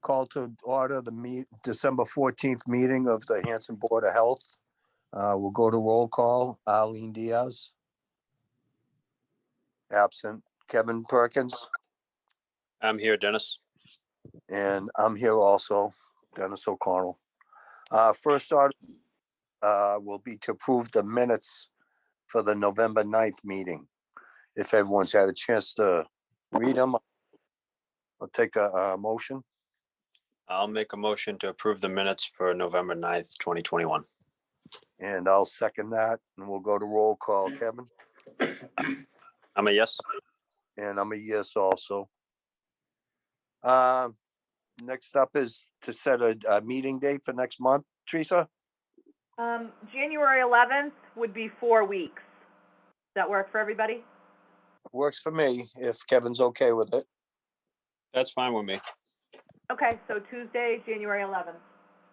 Call to order the December 14th meeting of the Hanson Board of Health. We'll go to roll call. Arlene Diaz. Absent. Kevin Perkins. I'm here, Dennis. And I'm here also, Dennis O'Connell. First order will be to approve the minutes for the November 9th meeting. If everyone's had a chance to read them, I'll take a motion. I'll make a motion to approve the minutes for November 9th, 2021. And I'll second that, and we'll go to roll call. Kevin? I'm a yes. And I'm a yes also. Next up is to set a meeting date for next month. Teresa? January 11th would be 4 weeks. Does that work for everybody? Works for me, if Kevin's okay with it. That's fine with me. Okay, so Tuesday, January 11th.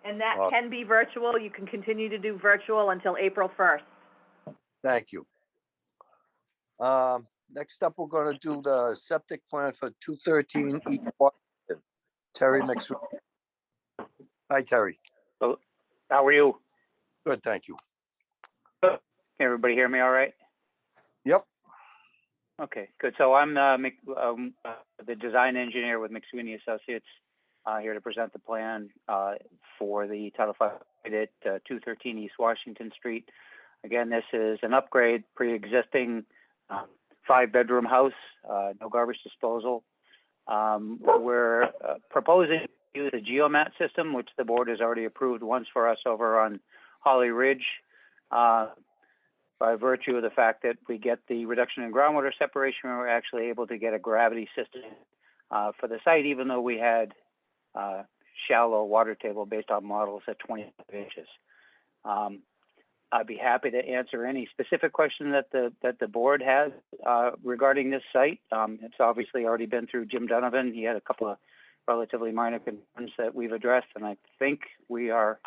And that Awesome. can be virtual. You can continue to do virtual until April 1st. Thank you. Next up, we're going to do the septic plan for 213 East Washington. Terry McSweeney. Hi, Terry. How are you? Good, thank you. Can everybody hear me all right? Yep. Okay, good. So I'm the design engineer with McSweeney Associates, here to present the plan for the Title V at 213 East Washington Street. Again, this is an upgrade, pre-existing 5-bedroom house, no garbage disposal. We're proposing to use a geomat system, which the board has already approved once for us over on Holly Ridge, by virtue of the fact that we get the reduction in groundwater separation. We're actually able to get a gravity system for the site, even though we had shallow water table based on models at 25 inches. I'd be happy to answer any specific question that the board has regarding this site. It's obviously already been through Jim Donovan. He had a couple of relatively minor concerns that we've addressed, and I think we are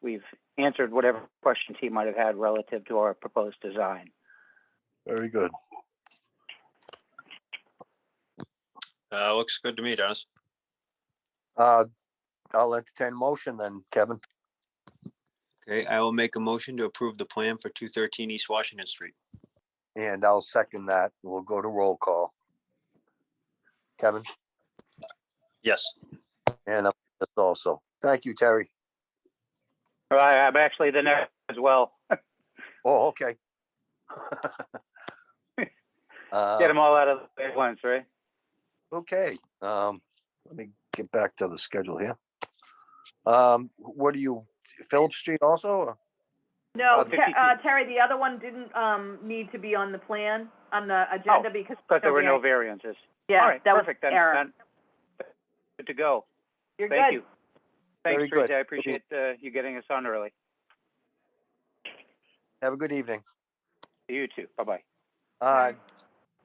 we've answered whatever questions he might have had relative to our proposed design. Very good. Looks good to me, Dennis. I'll entertain a motion then, Kevin. Okay, I will make a motion to approve the plan for 213 East Washington Street. And I'll second that. We'll go to roll call. Kevin? Yes. And I'm yes also. Thank you, Terry. I'm actually the next as well. Oh, okay. Get them all out of the way at once, right? Okay. Let me get back to the schedule here. What are you, Phillips Street also? Or? No, 52. Terry, the other one didn't need to be on the plan, on the agenda, because there were no variances. Yeah, all right, that perfect. Was error. Then good to go. You're Thank good. you. Thanks, Very Teresa. good. I appreciate you getting us on early. Have a good evening. You too. Bye-bye.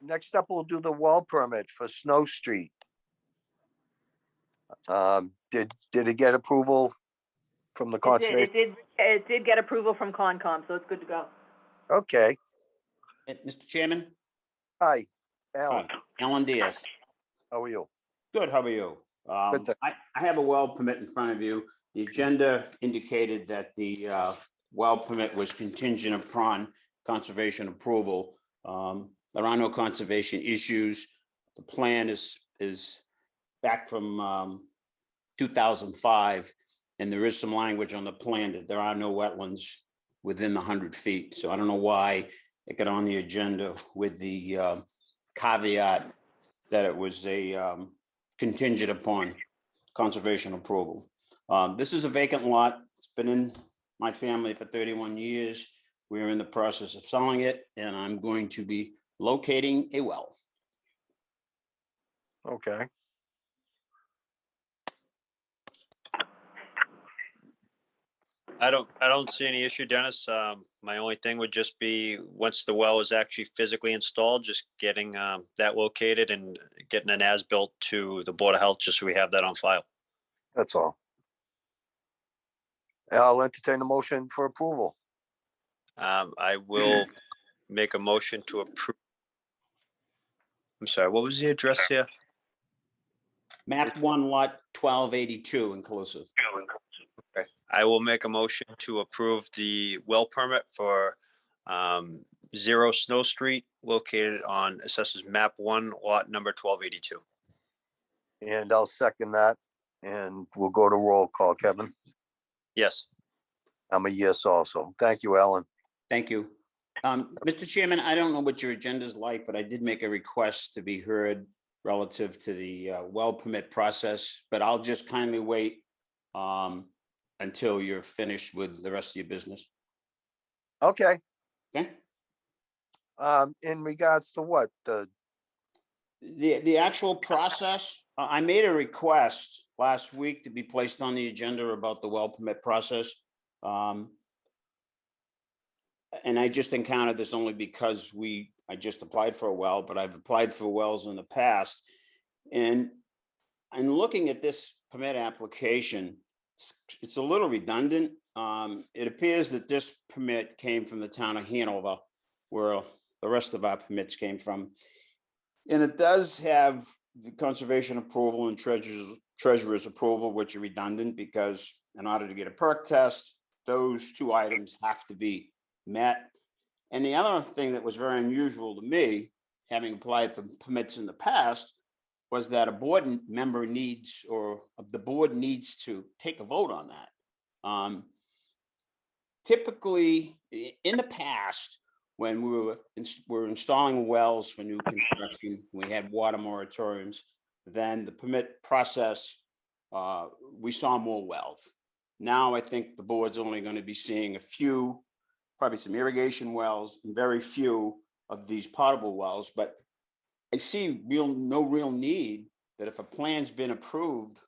Next up, we'll do the well permit for Snow Street. Did it get approval from the conservation? It did get approval from Concom, so it's good to go. Okay. Mr. Chairman? Hi, Alan. Alan Diaz. How are you? Good, how are you? Good, thank I have a well permit in front of you. The agenda indicated that the well permit was contingent upon conservation approval. There are no conservation issues. The plan is back from 2005, and there is some language on the plan that there are no wetlands within the 100 feet. So I don't know why it got on the agenda with the caveat that it was a contingent upon conservation approval. This is a vacant lot. It's been in my family for 31 years. We're in the process of selling it, and I'm going to be locating a well. Okay. I don't see any issue, Dennis. My only thing would just be once the well is actually physically installed, just getting that located and getting an as-built to the Board of Health, just so we have that on file. That's all. I'll entertain a motion for approval. I will make a motion to approve. I'm sorry, what was the address here? Map 1, lot 1282 inclusive. Okay. I will make a motion to approve the well permit for 0 Snow Street located on Assessors Map 1, lot number 1282. And I'll second that. And we'll go to roll call. Kevin? Yes. I'm a yes also. Thank you, Alan. Thank you. Mr. Chairman, I don't know what your agenda is like, but I did make a request to be heard relative to the well permit process, but I'll just kindly wait until you're finished with the rest of your business. Okay. Okay? In regards to what? The actual process, I made a request last week to be placed on the agenda about the well permit process. And I just encountered this only because I just applied for a well, but I've applied for wells in the past. And looking at this permit application, it's a little redundant. It appears that this permit came from the town of Hanover, where the rest of our permits came from. And it does have the conservation approval and treasurer's approval, which are redundant because in order to get a perk test, those two items have to be met. And the other thing that was very unusual to me, having applied for permits in the past, was that a board member needs, or the board needs to take a vote on that. Typically, in the past, when we were installing wells for new construction, we had water moratoriums, then the permit process, we saw more wells. Now I think the board's only going to be seeing a few, probably some irrigation wells, and very few of these potable wells, but I see no real need that if a plan's been approved,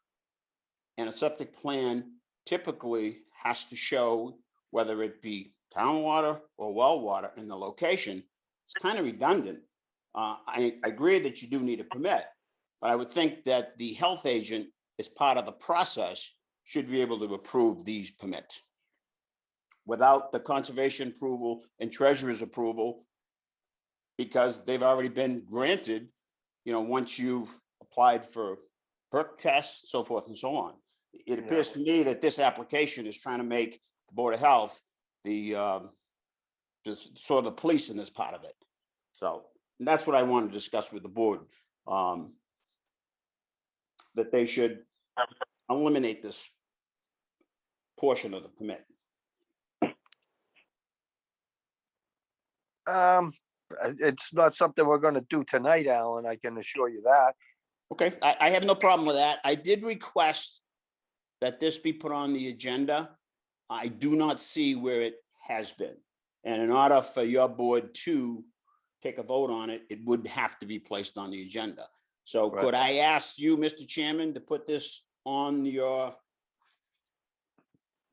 and a septic plan typically has to show whether it be town water or well water in the location, it's kind of redundant. I agree that you do need a permit, but I would think that the health agent, as part of the process, should be able to approve these permits. Without the conservation approval and treasurer's approval, because they've already been granted, once you've applied for perk tests, so forth and so on. It appears to me that this application is trying to make the Board of Health the sort of the police in this part of it. So that's what I want to discuss with the board, that they should eliminate this portion of the permit. It's not something we're going to do tonight, Alan. I can assure you that. Okay, I have no problem with that. I did request that this be put on the agenda. I do not see where it has been. And in order for your board to take a vote on it, it would have to be placed on the agenda. So Right. Could I ask you, Mr. Chairman, to put this on your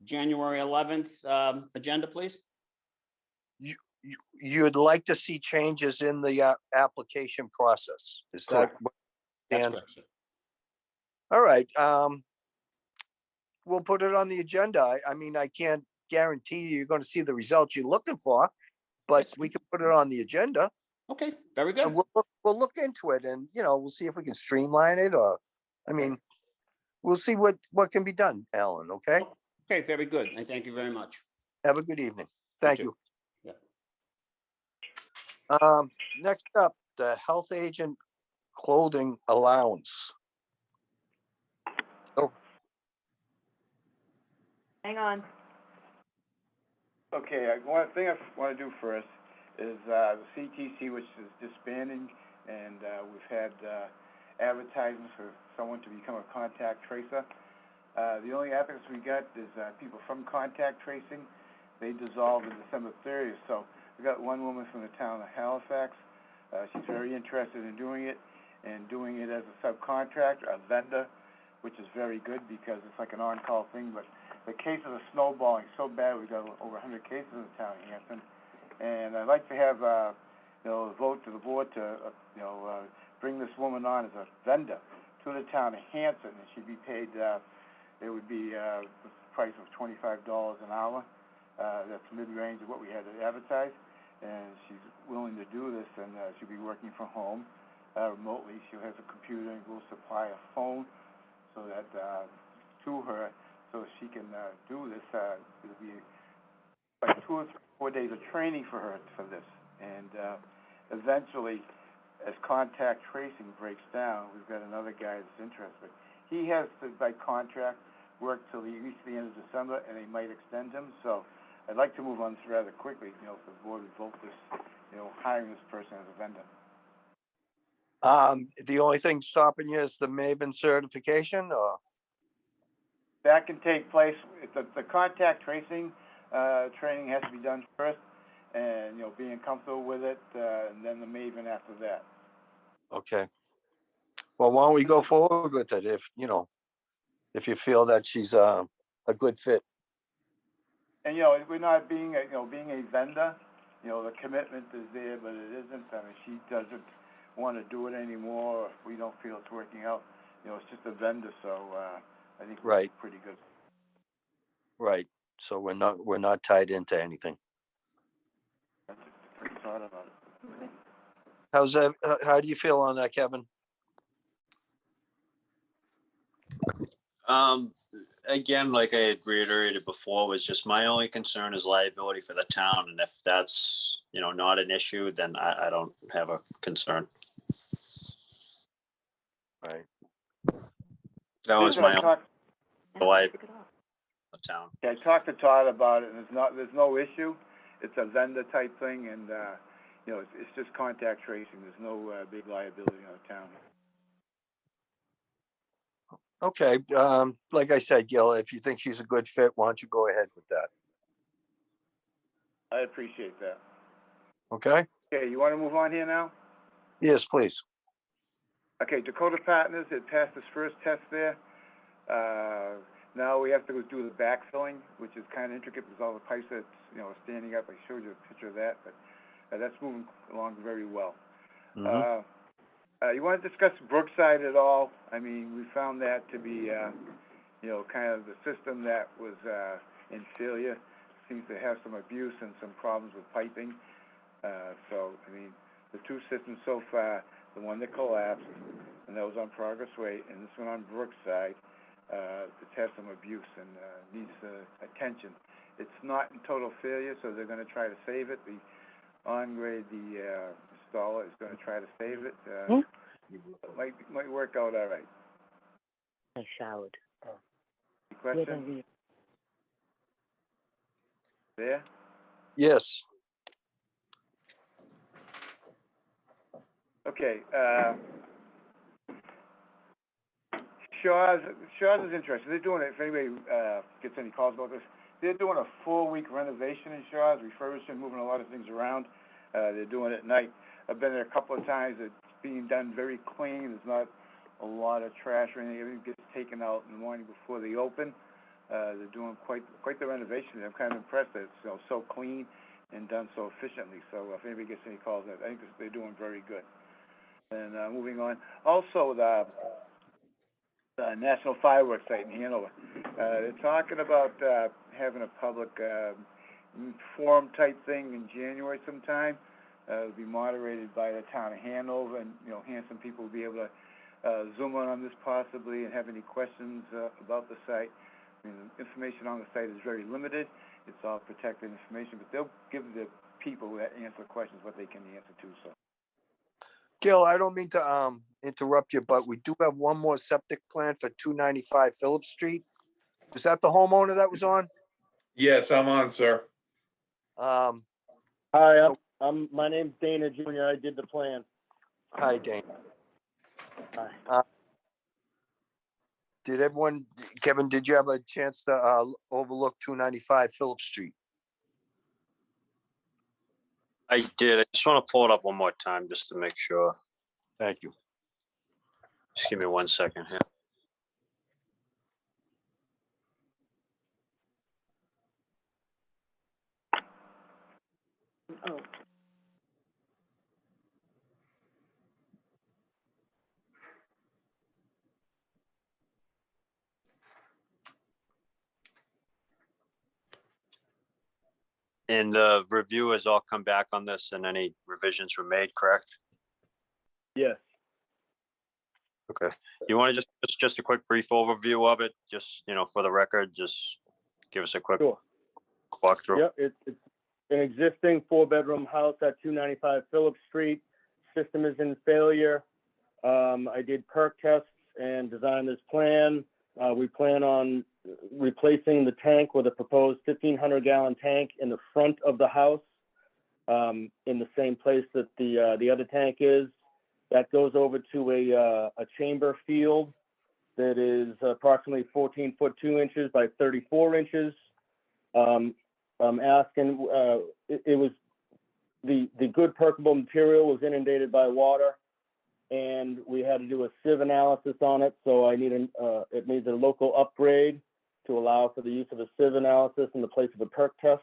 January 11th agenda, please? You'd like to see changes in the application process. Is that Correct. what? That's And correct, sir. all right, we'll put it on the agenda. I mean, I can't guarantee you're going to see the results you're looking for, but Yes. we can put it on the agenda Okay, very and good. we'll look into it, and we'll see if we can streamline it, or I mean, we'll see what can be done, Alan. Okay. Okay, very good. I thank you very much. Have a good evening. Thank too. you. Yeah. Next up, the health agent clothing allowance. Hang on. Okay, one thing I want to do first is the CTC, which is disbanding, and we've had advertisements for someone to become a contact tracer. The only applicants we got is people from contact tracing. They dissolved on December 30th, so we got one woman from the town of Halifax. She's very interested in doing it, and doing it as a subcontractor, a vendor, which is very good because it's like an on-call thing. But the cases are snowballing so bad. We've got over 100 cases in the town of Hanson, and I'd like to have a vote to the board to bring this woman on as a vendor to the town of Hanson, and she'd be paid. It would be the price of $25 an hour. That's mid-range of what we had to advertise, and she's willing to do this, and she'll be working from home. remotely. She has a computer, and we'll supply a phone so that to her, so she can do this. It'll be like 2 or 4 days of training for her for this, and eventually, as contact tracing breaks down, we've got another guy that's interested. He has to, by contract, work till at least the end of December, and they might extend him. So I'd like to move on this rather quickly. You know, if the board would vote this, you know, hiring this person as a vendor. The only thing stopping you is the Maven certification, or? That can take place. The contact tracing training has to be done first, and you know, being comfortable with it, and then the Maven after that. Okay. Well, why don't we go forward with it if, you know, if you feel that she's a good fit. And you know, we're not being being a vendor. You know, the commitment is there, but it isn't. I mean, she doesn't want to do it anymore. Or if we don't feel it's working out, you know, it's just a vendor. So I think we're Right. pretty good. Right. So we're not tied into anything. That's a pretty thought about it. How's that? How do you feel on that, Kevin? Again, like I had reiterated before, was just my only concern is liability for the town. And if that's, you know, not an issue, then I don't have a concern. Right. That was my only liability for the town. Yeah, I talked to Todd about it, and there's no issue. It's a vendor type thing, and you know, it's just contact tracing. There's no big liability on the town. Okay. Like I said, Gil, if you think she's a good fit, why don't you go ahead with that? I appreciate that. Okay. Okay, you want to move on here now? Yes, please. Okay, Dakota Partners had passed its first test there. Now we have to go do the backfilling, which is kind of intricate because all the pipes that's, you know, are standing up. I showed you a picture of that, but that's moving along very well. Mhm. You want to discuss Brookside at all? I mean, we found that to be, you know, kind of the system that was in failure. Seems to have some abuse and some problems with piping. So, I mean, the two systems so far, the one that collapsed, and that was on Progress Way, and this one on Brookside, it has some abuse and needs attention. It's not in total failure, so they're going to try to save it. The on-grade, the installer is going to try to save it. Might work out all right. I showered. Any questions? There? Yes. Okay, Shaw's is interesting. They're doing it, if anybody gets any calls about this, they're doing a 4-week renovation in Shaw's, refurbishing, moving a lot of things around. They're doing it at night. I've been there a couple of times. It's being done very clean. There's not a lot of trash or anything. Everything gets taken out in the morning before they open. They're doing quite the renovation. I'm kind of impressed that it's, you know, so clean and done so efficiently. So if anybody gets any calls, I think they're doing very good. And moving on, also the National Fireworks site in Hanover. They're talking about having a public forum type thing in January sometime. It'll be moderated by the town of Hanover, and you know, Hanson people will be able to zoom in on this possibly and have any questions about the site. I mean, the information on the site is very limited. It's all protected information, but they'll give the people that answer questions what they can answer to. So. Gil, I don't mean to interrupt you, but we do have one more septic plan for 295 Phillips Street. Is that the homeowner that was on? Yes, I'm on, sir. Um, Hi, So- my name's Dana Jr. I did the plan. Hi, Dane. Hi. Kevin, did you have a chance to overlook 295 Phillips Street? I did. I just want to pull it up one more time just to make sure. Thank you. Just give me 1 second here. Oh, And the review has all come back on this and any revisions were made, correct? Yes. Okay. You want to just a quick brief overview of it, just, for the record, just give us a quick Sure. walkthrough. Yep, it's an existing 4-bedroom house at 295 Phillips Street. System is in failure. I did perk tests and designed this plan. We plan on replacing the tank with a proposed 1,500-gallon tank in the front of the house, in the same place that the other tank is. That goes over to a chamber field that is approximately 14 foot 2 inches by 34 inches. I'm asking, it was the good permeable material was inundated by water, and we had to do a sieve analysis on it. So it needs a local upgrade to allow for the use of a sieve analysis in the place of a perk test.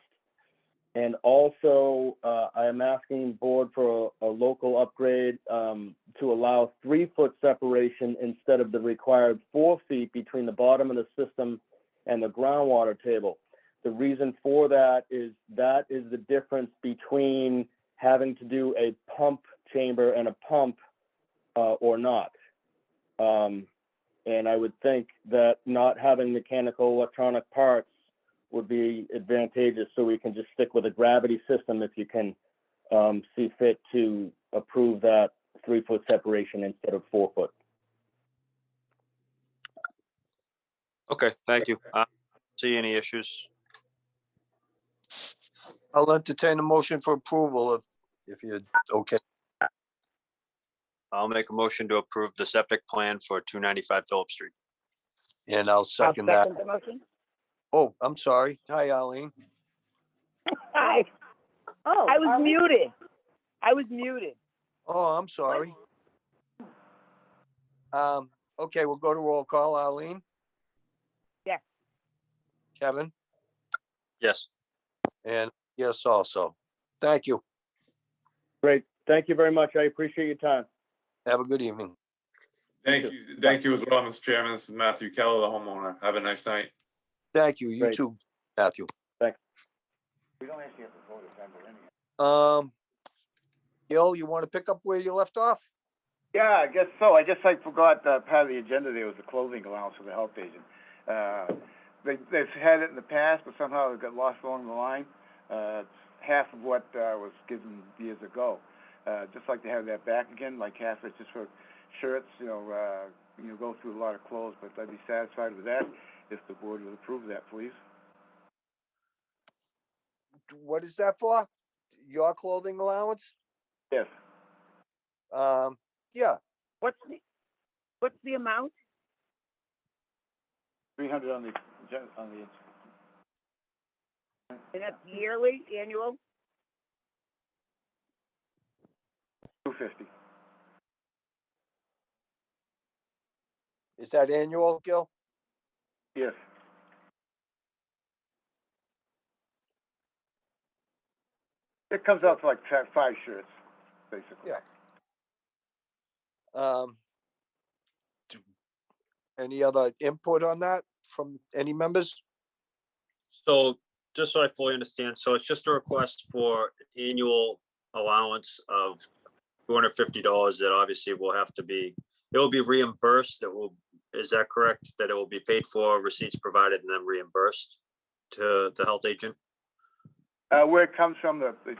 And also, I am asking board for a local upgrade to allow 3-foot separation instead of the required 4 feet between the bottom of the system and the groundwater table. The reason for that is the difference between having to do a pump chamber and a pump or not. And I would think that not having mechanical electronic parts would be advantageous, so we can just stick with a gravity system if you can see fit to approve that 3-foot separation instead of 4 foot. Okay, thank you. See any issues? I'll entertain a motion for approval if you're okay. I'll make a motion to approve the septic plan for 295 Phillips Street. And I'll second that. the motion. Oh, I'm sorry. Hi, Arlene. Hi, Oh, I was are we- muted. I was muted. Oh, I'm sorry. Okay, we'll go to roll call. Arlene? Yes. Kevin? Yes. And yes, also. Thank you. Great. Thank you very much. I appreciate your time. Have a good evening. Thank you as well, Mr. Chairman. This is Matthew Keller, the homeowner. Have a nice night. Thank you. You Great. too, Matthew. We don't actually have to vote December anyway. Gil, you want to pick up where you left off? Yeah, I guess so. I forgot part of the agenda there was the clothing allowance for the health agent. They've had it in the past, but somehow it got lost along the line. It's half of what was given years ago. Just like to have that back again, like half it's just for shirts, go through a lot of clothes, but I'd be satisfied with that if the board would approve that, please. What is that for? Your clothing allowance? Yes. Yeah, What's the amount? 300 on the And that's yearly, annual? 250. is that annual, Gil? Yes. It comes out to like 5 shirts, basically. Yeah. Any other input on that from any members? So just so I fully understand, so it's just a request for annual allowance of $250 that obviously will have to be, it will be reimbursed. Is that correct? That it will be paid for, receipts provided, and then reimbursed to the health agent? Where it comes from, they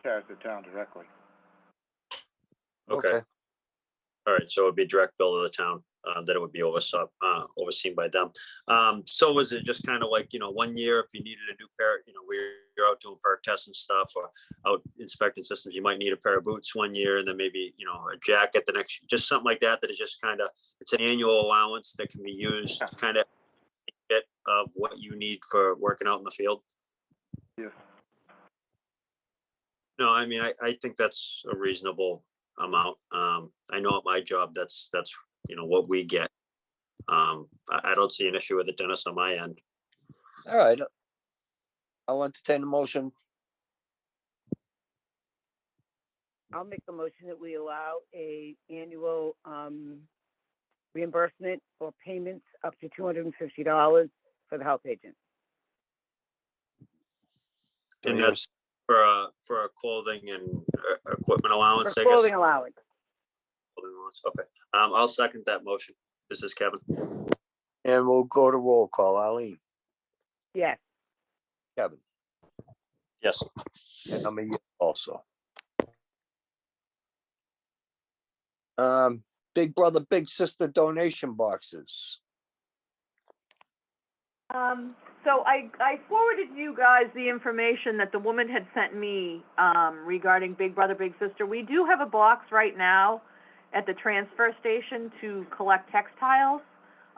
charge the town directly. Okay. All right, so it would be direct bill to the town, that it would be overseen by them. So was it just kind of like, 1 year if you needed a new pair, where you're out doing perk tests and stuff, or out inspecting systems, you might need a pair of boots 1 year, and then maybe, a jacket the next, just something like that, that is just kind of, it's an annual allowance that can be used kind of bit of what you need for working out in the field? Yes. No, I mean, I think that's a reasonable amount. I know at my job, that's what we get. I don't see an issue with it, Dennis, on my end. All right. I'll entertain a motion. I'll make the motion that we allow a annual reimbursement or payments up to $250 for the health agent. And that's for a clothing and equipment allowance, For I guess. clothing allowance. Clothing ambulance. Okay. I'll second that motion. This is Kevin. And we'll go to roll call. Arlene, Yes. Kevin, Yes. and I'm a yes also. Big brother, big sister donation boxes. So I forwarded you guys the information that the woman had sent me, regarding Big Brother, Big Sister. We do have a box right now at the transfer station to collect textiles.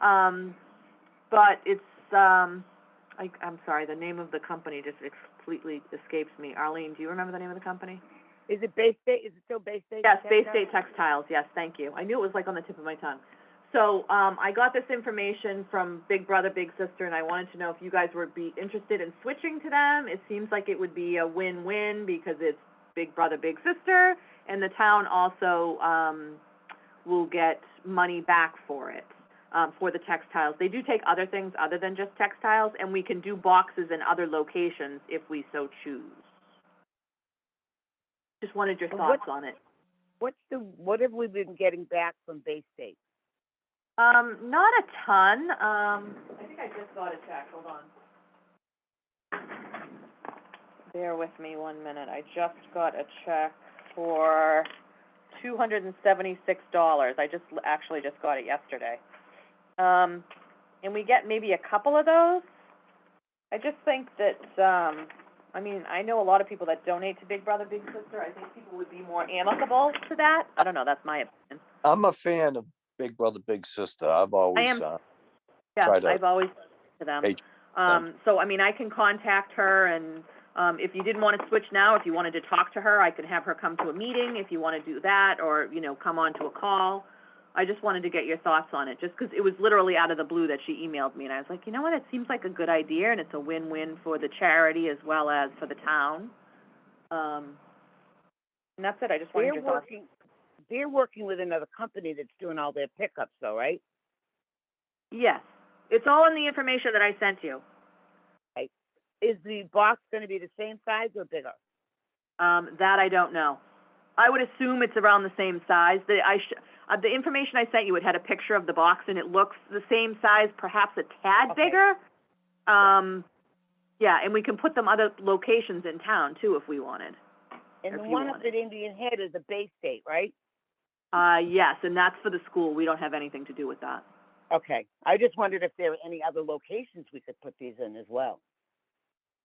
But it's, I'm sorry, the name of the company just completely escapes me. Arlene, do you remember the name of the company? Is it Bay State? Is it still Bay State? Yes, Bay State Textiles, yes, thank you. I knew it was like on the tip of my tongue. So, I got this information from Big Brother, Big Sister, and I wanted to know if you guys would be interested in switching to them. It seems like it would be a win-win because it's Big Brother, Big Sister, and the town also, will get money back for it, for the textiles. They do take other things other than just textiles, and we can do boxes in other locations if we so choose. Just wanted your And thoughts on it. What have we been getting back from Bay State? Not a ton. I think I just got a check. Hold on. Bear with me 1 minute. I just got a check for $276. I actually just got it yesterday. And we get maybe a couple of those. I just think that, I mean, I know a lot of people that donate to Big Brother, Big Sister. I think people would be more amicable to that. I don't know. That's my opinion. I'm a fan of Big Brother, Big Sister. I've always Yes, try to I've always to them. pay them. So, I mean, I can contact her, and if you didn't want to switch now, if you wanted to talk to her, I could have her come to a meeting if you want to do that, or, you know, come on to a call. I just wanted to get your thoughts on it, just because it was literally out of the blue that she emailed me, and I was like, you know what, it seems like a good idea, and it's a win-win for the charity as well as for the town. And that's it, I just wanted your thoughts. They're working with another company that's doing all their pickups though, right? Yes, it's all in the information that I sent you. Right. Is the box gonna be the same size or bigger? That I don't know. I would assume it's around the same size. The information I sent you, it had a picture of the box, and it looks the same size, perhaps a tad Okay. bigger. Yeah, and we can put them other locations in town too if we wanted. And Or the if you one up wanted. at Indian Head is a Bay State, right? Yes, and that's for the school. We don't have anything to do with that. Okay. I just wondered if there were any other locations we could put these in as well.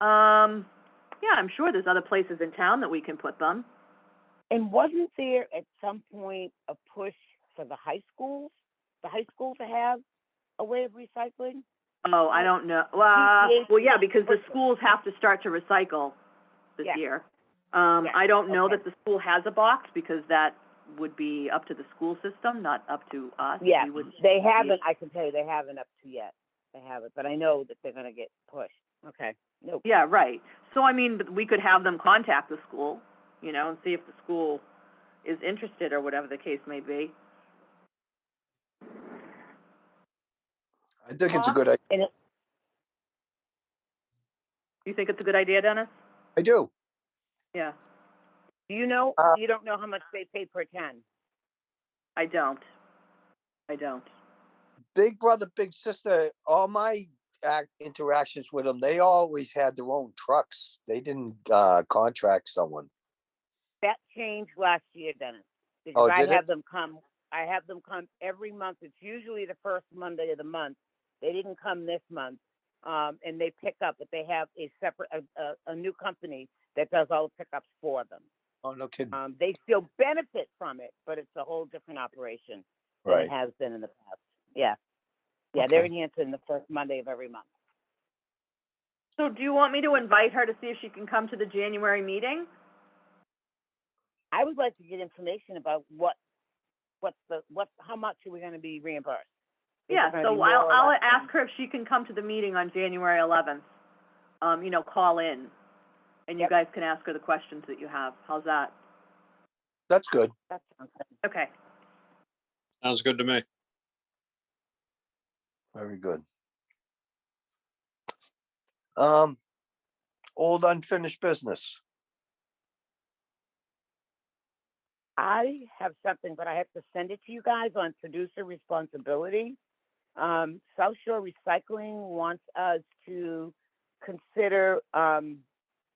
Yeah, I'm sure there's other places in town that we can put them. And wasn't there at some point a push for the high schools to have a way of recycling? Oh, I don't know. PTA Well, yeah, because the schools have to start to recycle this Yeah. year. Yeah. I don't know Okay. that the school has a box because that would be up to the school system, not up to us. Yeah, We would, they haven't, I can tell you, they haven't up to yet. They haven't, but I know that they're gonna get pushed. Okay, nope. yeah, right. So, I mean, we could have them contact the school, you know, and see if the school is interested or whatever the case may be. I think it's a good idea. And You think it's a good idea, Dennis? I do. Yeah, you don't know how much they pay per ton? I don't. Big Brother, Big Sister, all my interactions with them, they always had their own trucks. They didn't contract someone. That changed last year, Dennis. Oh, Because I did have it? them come every month. It's usually the first Monday of the month. They didn't come this month. And they pick up, but they have a separate, a new company that does all the pickups for them. Oh, no kidding. They still benefit from it, but it's a whole different operation than Right. it has been in the past. Yeah. Yeah, Okay. they're in Hanson the first Monday of every month. So do you want me to invite her to see if she can come to the January meeting? I would like to get information about how much are we gonna be reimbursed? Is it Yeah, gonna so be more or I'll less? ask her if she can come to the meeting on January 11th. You know, call in, and you Yep. guys can ask her the questions that you have. How's that? That's good. That sounds good. Okay. Sounds good to me. Very good. Old unfinished business. I have something, but I have to send it to you guys on producer responsibility. South Shore Recycling wants us to consider, and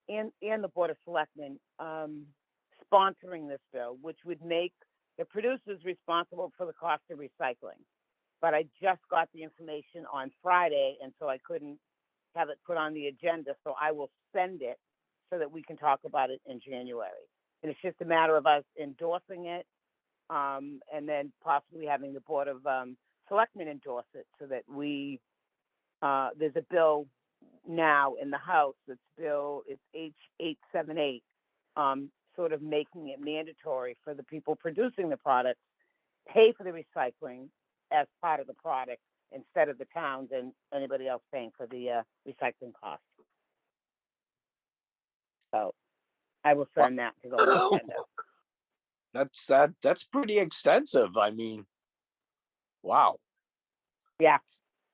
the Board of Selectmen, sponsoring this bill, which would make the producers responsible for the cost of recycling. But I just got the information on Friday, and so I couldn't have it put on the agenda, so I will send it so that we can talk about it in January. And it's just a matter of us endorsing it, and then possibly having the Board of Selectmen endorse it so that we, there's a bill now in the House, it's H878, sort of making it mandatory for the people producing the products pay for the recycling as part of the product instead of the towns and anybody else paying for the recycling costs. So I will send that to go on the agenda. That's pretty extensive. I mean, wow. Yeah.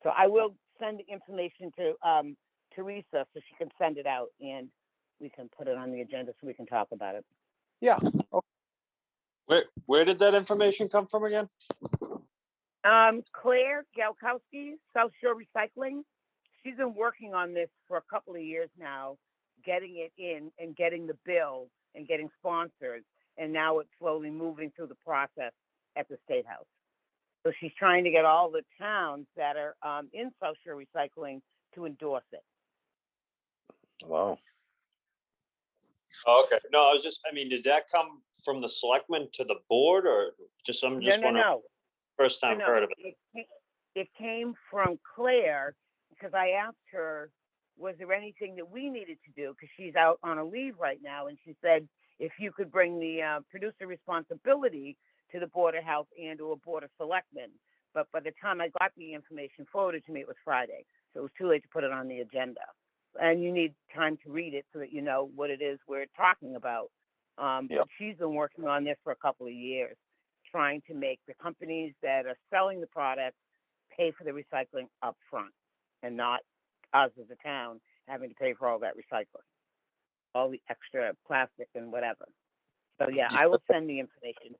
So I will send the information to Teresa so she can send it out and we can put it on the agenda so we can talk about it. Yeah. Where did that information come from again? Claire Galkowski, South Shore Recycling. She's been working on this for a couple of years now, getting it in and getting the bill and getting sponsors. And now it's slowly moving through the process at the State House. So she's trying to get all the towns that are in South Shore Recycling to endorse it. Wow. Oh, okay. No, I mean, did that come from the selectmen to the board or just, I'm just wondering, No. first time heard of it. It came from Claire because I asked her, was there anything that we needed to do? Because she's out on a leave right now. And she said, if you could bring the producer responsibility to the Board of Health and or Board of Selectmen. But by the time I got the information forwarded to me, it was Friday. So it was too late to put it on the agenda. And you need time to read it so that you know what it is we're talking about. Yep. But she's been working on this for a couple of years, trying to make the companies that are selling the product pay for the recycling up front and not us as a town having to pay for all that recycling, all the extra plastic and whatever. So yeah, I will send the information.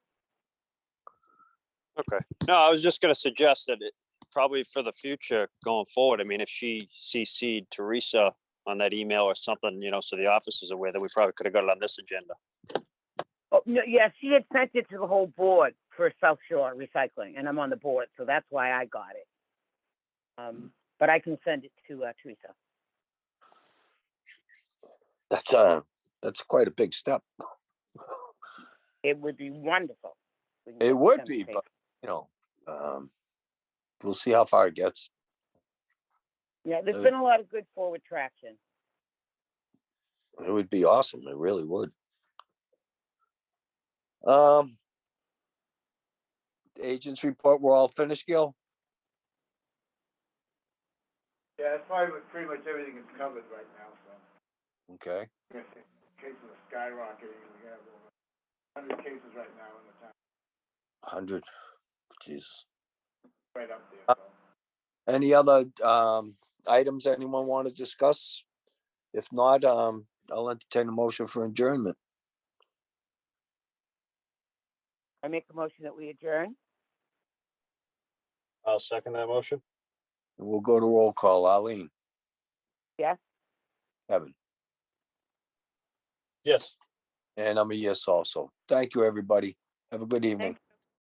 Okay. No, I was just going to suggest that probably for the future going forward, I mean, if she CC'd Teresa on that email or something, so the office is aware, that we probably could have got it on this agenda. Oh, no, yeah, she had sent it to the whole board for South Shore Recycling, and I'm on the board, so that's why I got it. But I can send it to Teresa. That's quite a big step. It would be wonderful. It would be, but we'll see how far it gets. Yeah, there's been a lot of good forward traction. It would be awesome. It really would. The agent's report, we're all finished, Gil? Yeah, that's probably pretty much everything is covered right now, so. Okay. Cases are skyrocketing. We have over 100 cases right now in the town. 100. Jesus. Right up there, so. Any other items anyone want to discuss? If not, I'll entertain a motion for adjournment. I make a motion that we adjourn. I'll second that motion. We'll go to roll call. Arlene? Yes. Kevin? Yes. And I'm a yes also. Thank you, everybody. Have a good evening.